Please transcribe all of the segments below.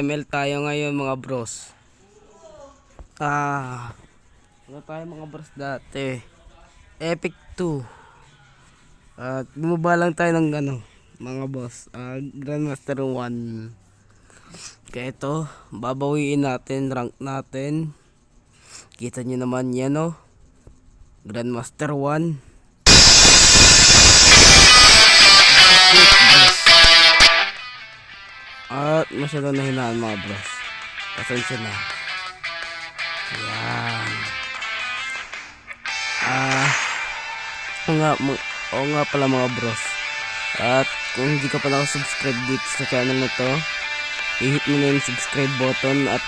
ML tayo ngayon mga bros. Ano tayo mga bros dati? Epic 2. At bumaba lang tayo ng mga boss. Grandmaster 1. Kaya ito, babawiin natin, rank natin. Kita nyo naman yan Grandmaster 1. At masyado na hinaan mga bros. Pasensya na. Yan. Oo nga pala mga bros. At kung hindi ka pa nakasubscribe dito sa channel na to, i-hit mo na yung subscribe button at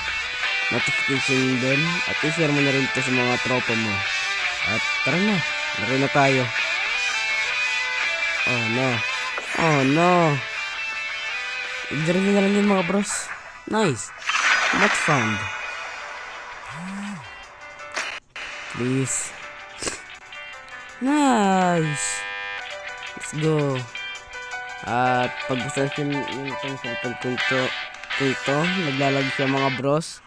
notification bell. At i-share mo na rin to sa mga tropa mo. At tara na, laro na tayo. Oh no. I-drone na lang yun mga bros. Nice. Not found. Please. Nice. Let's go. At pagbasasin yung itong cellphone ko ito, naglalag siya mga bros.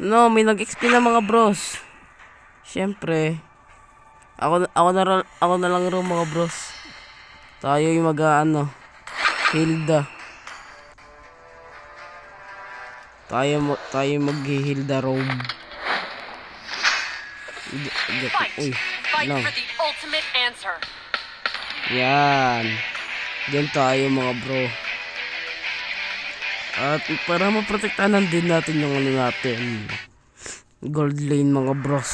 No, may nag-XP na mga bros. Siyempre, ako na lang rin mga bros. Tayo yung Hilda. Tayo mag-Hilda roam. Uy, lang. Yan. Diyan tayo mga bro. At para maprotektahan din natin yung natin. Gold lane mga bros.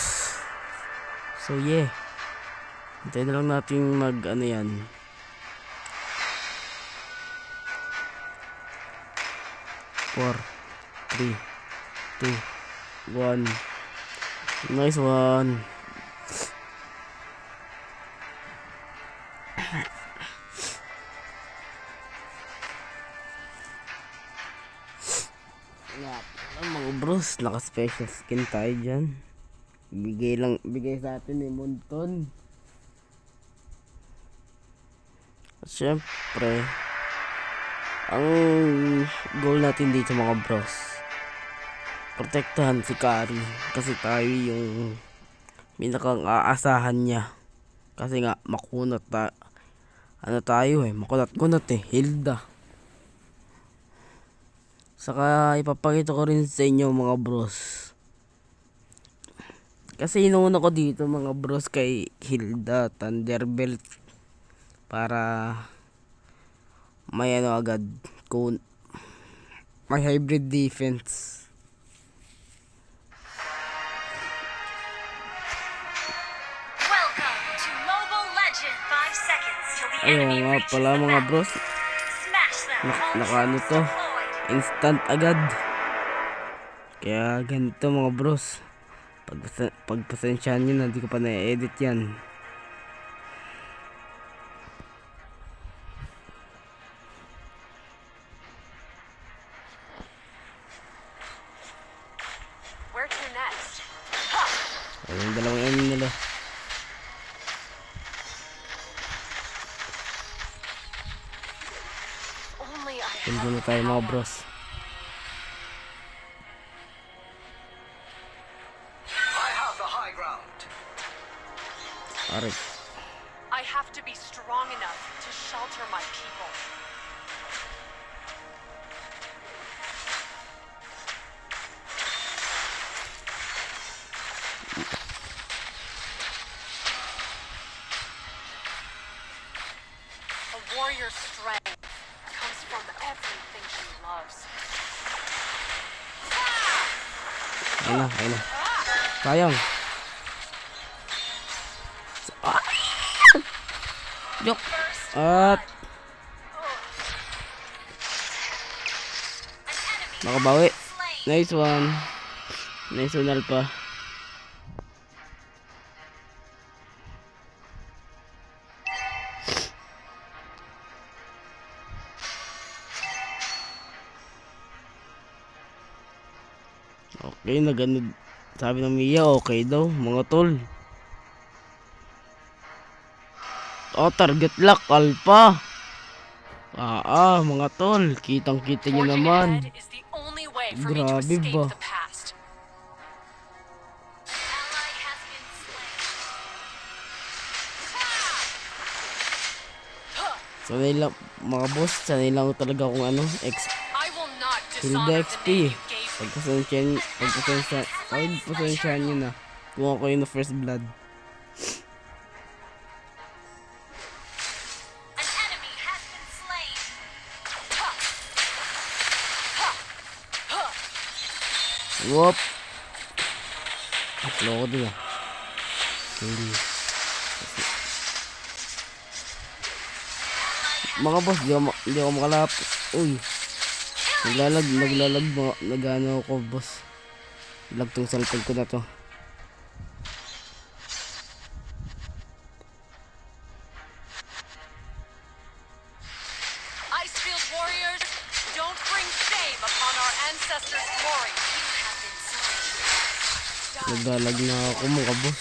So yeah. Hintayin na lang natin yan. Four, 3, 2, 1. Nice one. Mga bros, naka special skin tayo dyan. Bigay sa atin ni Monton. At syempre, ang goal natin dito mga bros, protektahan si Kari. Kasi tayo yung pinakang aasahan niya. Kasi nga makunat tayo makunat Hilda. Saka ipapakita ko rin sa inyo mga bros. Kasi inuuna ko dito mga bros kay Hilda Thunderbelt. Para may agad kung may hybrid defense. Welcome to Mobile Legend. 5 seconds till the enemy Ayun nga reaches pala the mga map. bros. Smash them. Nakaano to, instant agad. Kaya ganito mga bros. Pagpasensyahan nyo na, hindi ko pa na-edit yan. Where to next? Ayun, dalawang enemy nila. Only I Tundo na tayo mga bros. Aray. I have to be strong enough to shelter my people. A warrior's strength comes from everything she loves. Ayun na. Sayang. Joke. At nakabawi. Nice one. Nice one alpha. Okay, sabi ng Mia, okay daw, mga tol. Target lock, alpha. Mga tol, kitang-kita nyo Forging naman. ahead is the only way for me to Grabe escape ba? the past. Ally has been slain. Sanay lang, mga boss, sanay lang talaga kung ano, I will not Hilda dishonor the XP. name you gave me. Pagpasensyahan nyo na. Kung ako yung first blood. An enemy has been slain. Whoop! Slow ko din ah. Hindi. Mga boss, di ako makalapit. Uy. Nagano ako boss. Lag tong cellphone ko na to. Icefield warriors, don't bring shame upon our ancestors' glory. You have been slain. Naglalag na ako mga boss.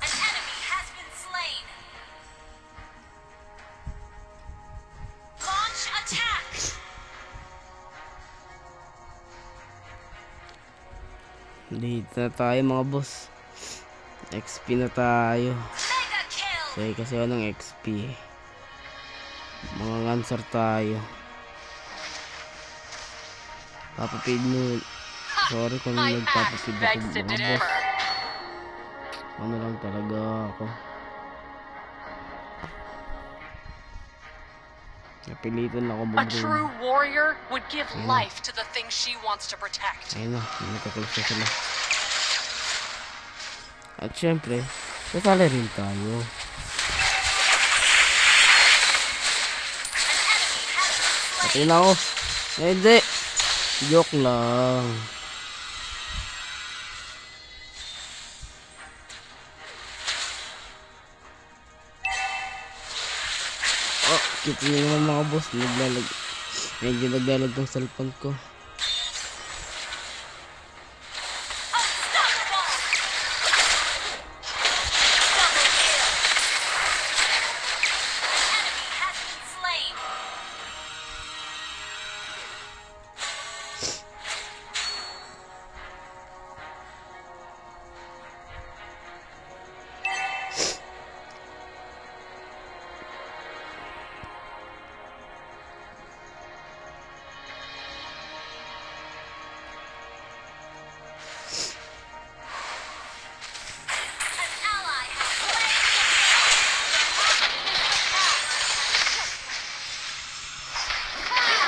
An enemy has been slain. Launch attack. Dito na tayo mga boss. XP na tayo. Mega kill. Say kasi ako ng XP. Mga answer tayo. Papapid mo. Sorry kung nagpapapid ako mga boss. Ano lang talaga ako. Napilitan lang ako A bubro. true warrior would give life to the things she wants to protect. Ayun na, nagkakulos na sila. At syempre, kasali rin tayo. Patay na ako. Hindi. Joke lang. Oh, kita nyo naman mga boss. Medyo naglalag ng cellphone ko.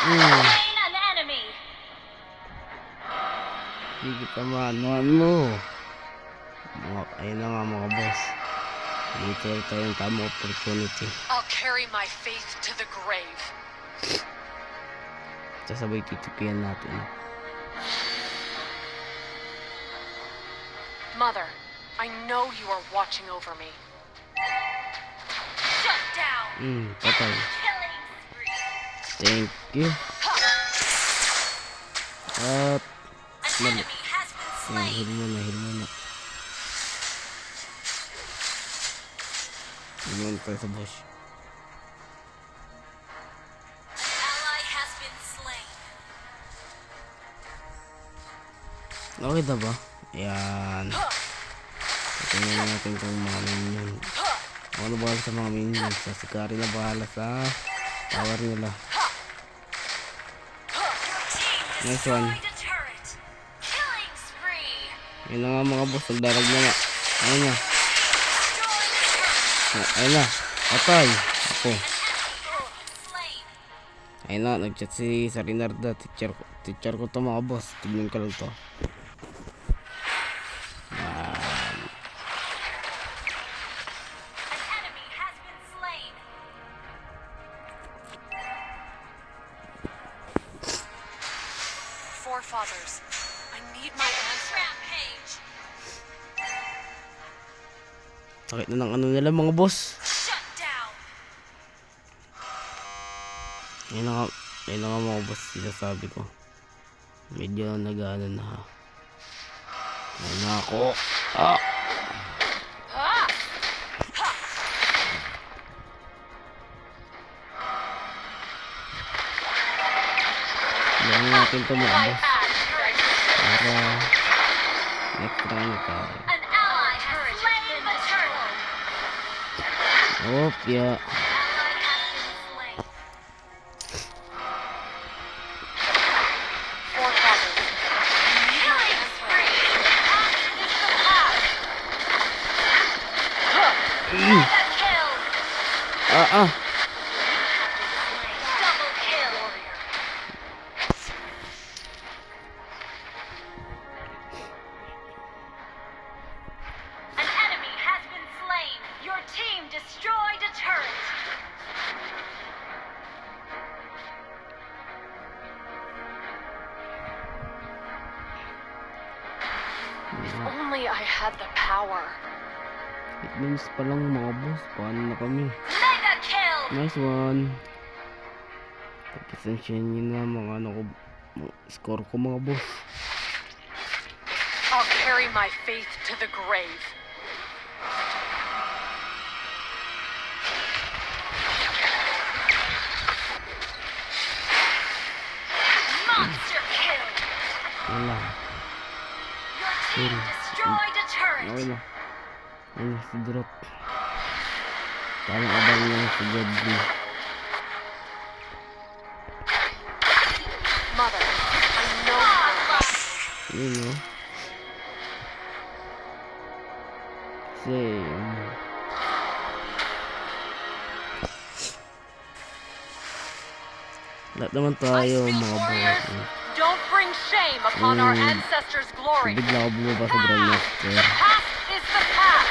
Slain an enemy. Hindi kita ano. Ayun na nga mga boss. Dito tayo yung tamang opportunity. I'll carry my faith to the grave. Sasabay titipian natin. Mother, I know you are watching over me. Shut down. Patay. Killing spree. Thank you. At An enemy has been slain. heal muna. Heal muna tayo sa bush. Ally has been slain. Okay na ba? Ayan. Tingnan natin kung mga minion. Ako na bahala sa mga minion. Sa Sikari na bahala sa tower nila. Nice one. Destroyed a turret. Killing spree. Ayun na nga mga boss. Nagdarag na nga. Ayun na. Destroyed a turret. Ayun na. Patay. Ako. An enemy has been slain. Ayun na. Nag-chat si Sarinarda. Teacher ko to mga boss. Tignan ka lang to. An enemy has been slain. Forefathers, I need my answer. Rampage. Sakit na ng ano nila mga boss. Shut down. Ayun na nga mga boss. Sinasabi ko. Medyo nag-ano na ha. Ayun na ako. Ah! Kailangan natin ito mga boss. Para next round tayo. An ally has slain the turtle. Opya. Ally has been slain. Forefathers. Killing spree. Past is the past. Mega kill. Ah! Double kill. An enemy has been slain. Your team destroyed a turret. If only I had the power. 8 minutes pa lang mga boss. Paano na kami? Mega kill. Nice one. Pagkisansyan nyo na mga ano ko, mga score ko mga boss. I'll carry my faith to the grave. Monster kill. Wala. Your team destroyed a turret. Okay na. Ayun si Drot. Parang abang lang si Godly. Mother, I know your love. Yun o. Kasi lahat naman I tayo speak, mga warriors. boss. Don't bring shame upon our ancestors' glory. Bigla ako bumaba sa Grandmaster. The past is the past.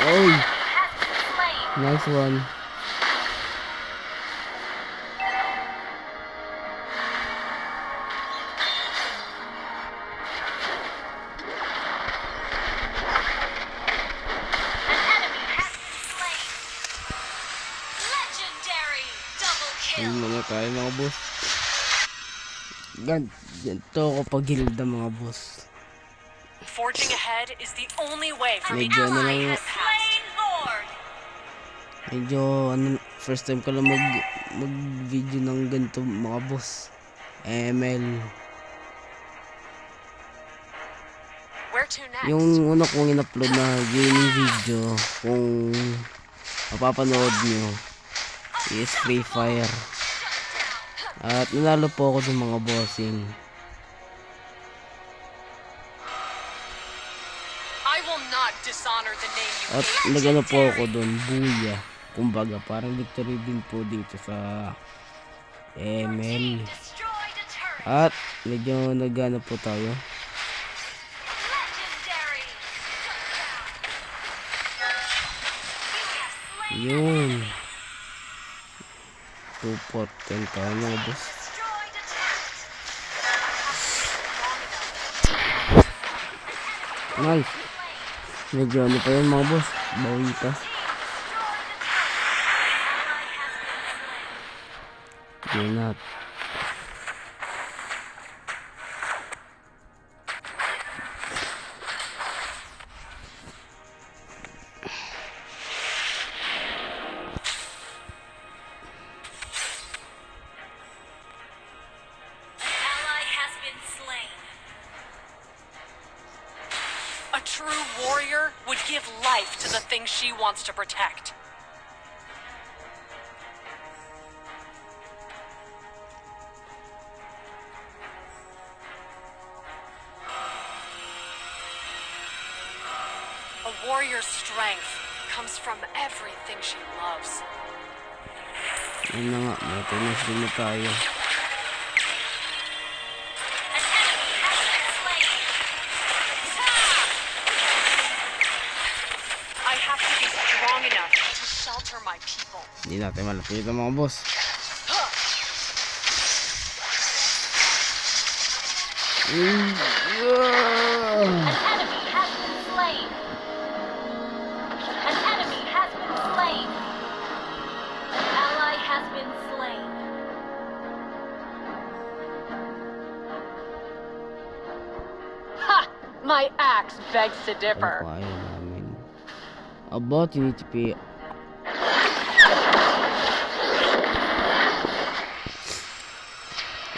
Oy! Has been slain. Nice one. An enemy has been slain. Legendary double kill. Ayun muna tayo mga boss. Ganito ako pag Gilda mga boss. Forging ahead is the only way for the Medyo ano ally lang- has slain Lord. Medyo ano, first time ko lang mag video ng ganito mga boss. ML. Where to next? Yung una kong in-upload na gaming video, kung mapapanood nyo, is Free Fire. At nanalo po ako ng mga bossing. I will not dishonor the name you At gave. nagano po ako doon, buya. Kumbaga, parang victory din po dito sa ML. Destroyed a turret. At medyo nagano po tayo. Legendary. Yun. 2-4-10 tayo mga boss. Destroyed a turret. Nice. Medyo ano pa yun mga boss. Bawi pa. Yun na. Ally has been slain. A true warrior would give life to the thing she wants to protect. A warrior's strength comes from everything she loves. Yun na nga. May tennis din na tayo. An enemy has been slain. I have to be strong enough to shelter my people. Hindi natin malapitan mga boss. An enemy has been slain. An enemy has been slain. An ally has been slain. My axe begs to Ano differ. pa ayaw namin? Aba, tinitipi.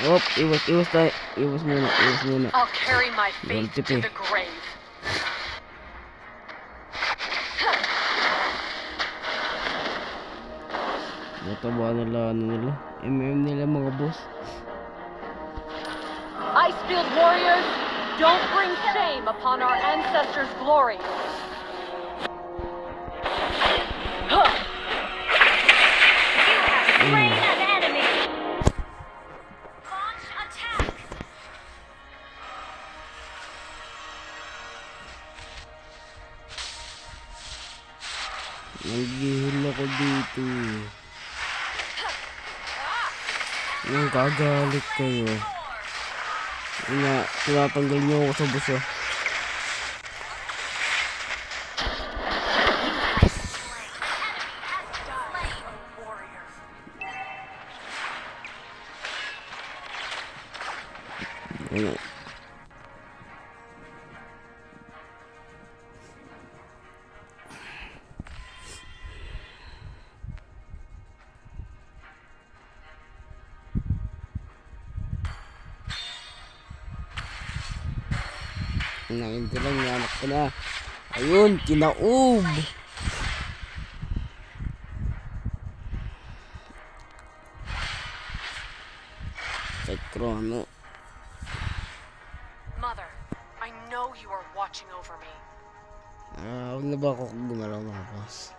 Op, iwas tayo. Iwas muna. I'll carry my faith Ganti to pa eh. the grave. Nataba nila, ano nila? nila mga boss. Icefield warriors, don't bring shame upon our ancestors' glory. Slain an enemy. Launch attack. Naghihil ako dito. Yung kagalit kayo. Yung nga, tinatanggal niyo ako sa boss ah. Ano? Hindi lang anak ko na. Ayun, kinaob. Sa krono. Mother, I know you are watching over me. Huwag na ba ako gumalaw mga boss?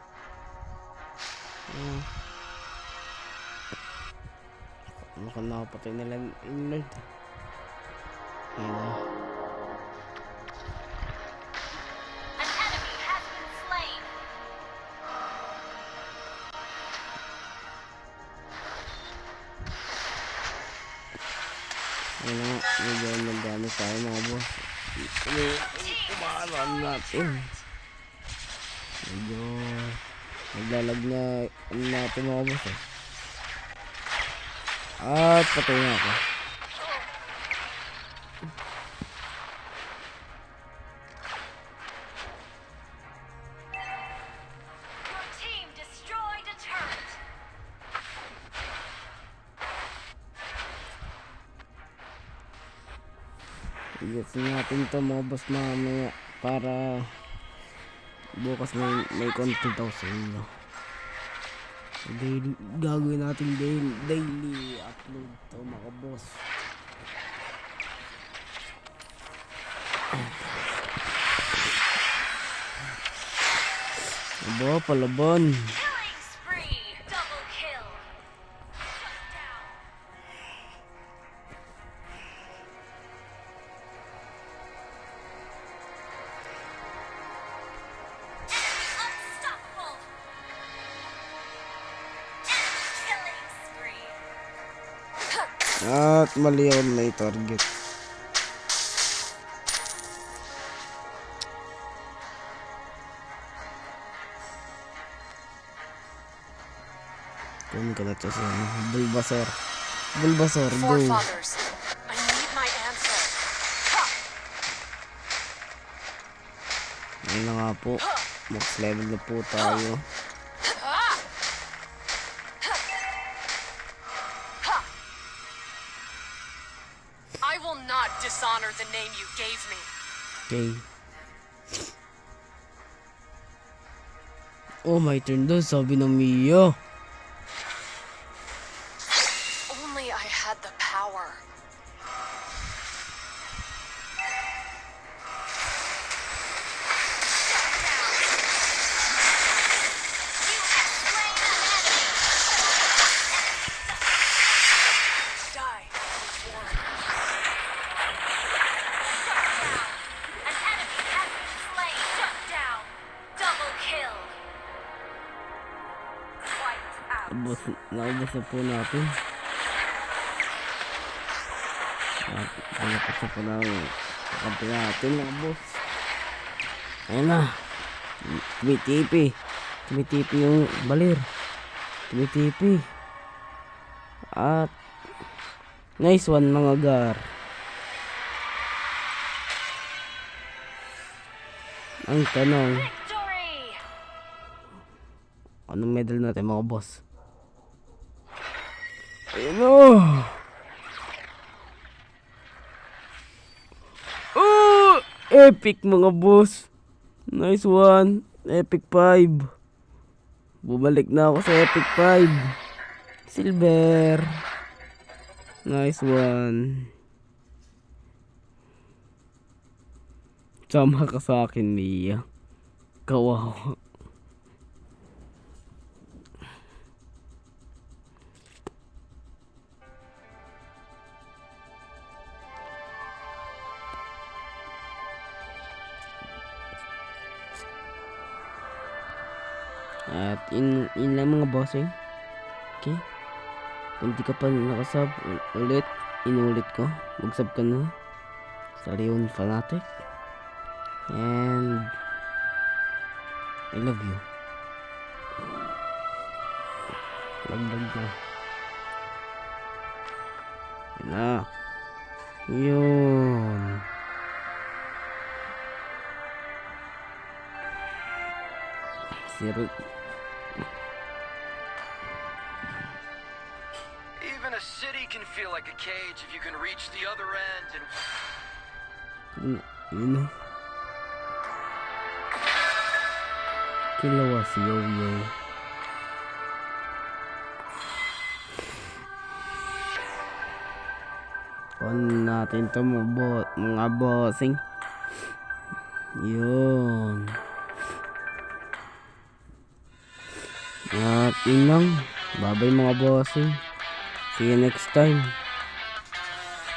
Mukhang nakapatay nila yung Lord. Ayun. An enemy has been slain. Ayun nga, medyo nagdami tayo mga boss. Kumahalaan natin. Medyo naglalag na ano natin mga boss eh. At patay na ako. Your team destroyed a turret. Igasin natin to mga boss mamaya para bukas may content ako sa inyo. Daily, gagawin natin daily upload to mga boss. Aba, palaban. Killing spree. Double kill. Shut down. Enemy unstoppable. Enemy killing spree. At mali ako na i-target. Kunin ko na ito sa Bulbasaur. Bulbasaur, go. Forefathers, I need my answer. Ayun na nga po. Max level na po tayo. I will not dishonor the name you gave me. Okay. Oh, my turn daw, sabi ng Mia. Only I had the power. You have slain an enemy. Die. warrior. An enemy has been slain. Shut down. Double kill. Wiped out. Naubos na po natin. Naubos na po natin. Kampi natin mga boss. Ayun na. Tumitipi. Tumitipi yung balir. Tumitipi. At nice one mga gar. Ang tanong, Victory! anong medal natin mga boss? Ayun o! Oh! Epic mga boss! Nice one! Epic 5! Bumalik na ako sa Epic 5! Silver! Nice one! Sama ka sa akin, Mia. Kawawa. At in lang mga bossing. Okay. Kung di ka pa nakasub ulit, inulit ko. Mag-sub ka na sa Leon Fanatic. And I love you. Lagdag na. Yun na. Yun. Zero. Even a city can feel like a cage if you can reach the other end and... Yun na. Kilawa si Yo-Yo. Kunin natin to mga bossing. Yun. At yun lang. Bye bye mga bossing. See you next time.